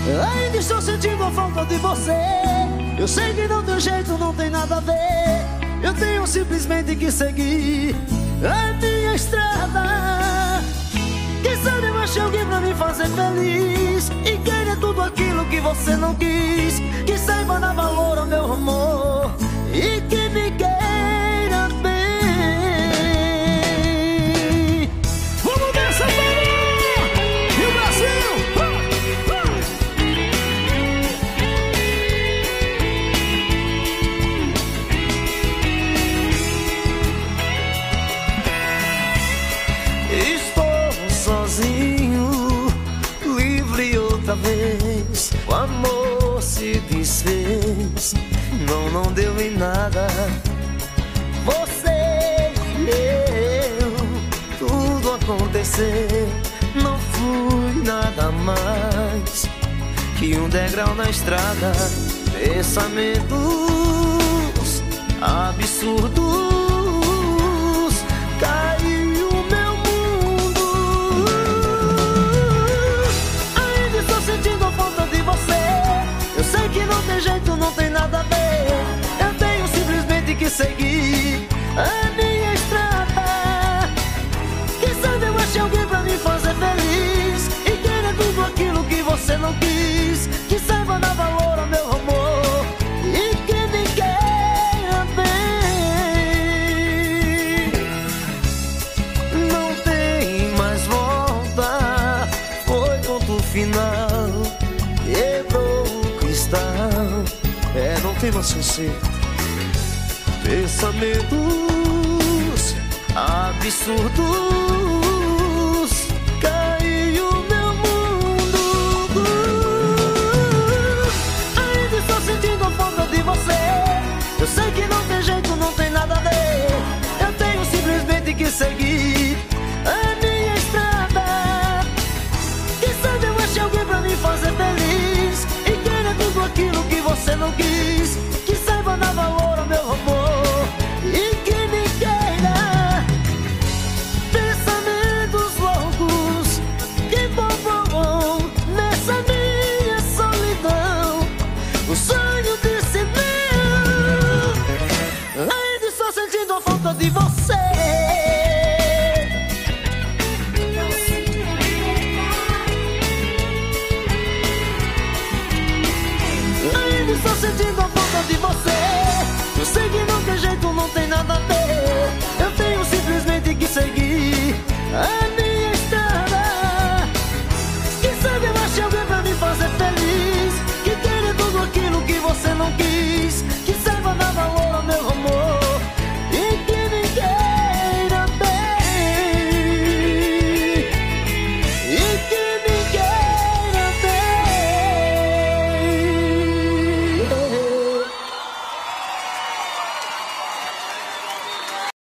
Ainda estou sentindo a falta de você. Eu sei que não tem jeito, não tem nada a ver. Eu tenho simplesmente que seguir a minha estrada. Quem sabe eu achei alguém pra me fazer feliz e queira tudo aquilo que você não quis. Que saiba dar valor ao meu amor e que me queira bem. Vamos nessa, Pará! E o Brasil! Estou sozinho, livre outra vez. O amor se desfez, não deu em nada. Você e eu, tudo aconteceu. Não fui nada mais que um degrau na estrada. Pensamentos absurdos, caiu meu mundo. Ainda estou sentindo a falta de você. Eu sei que não tem jeito, não tem nada a ver. Eu tenho simplesmente que seguir a minha estrada. Quem sabe eu achei alguém pra me fazer feliz e queira tudo aquilo que você não quis. Que saiba dar valor ao meu amor e que me queira bem. Não tem mais volta, foi ponto final. Quebrou o cristal, não tem mais conserto. Pensamentos absurdos, caiu meu mundo. Ainda estou sentindo a falta de você. Eu sei que não tem jeito, não tem nada a ver. Eu tenho simplesmente que seguir a minha estrada. Quem sabe eu achei alguém pra me fazer feliz e queira tudo aquilo que você não quis. Que saiba dar valor ao meu amor e que me queira. Pensamentos loucos que povoam nessa minha solidão. O sonho de ser meu. Ainda estou sentindo a falta de você. Ainda estou sentindo a falta de você.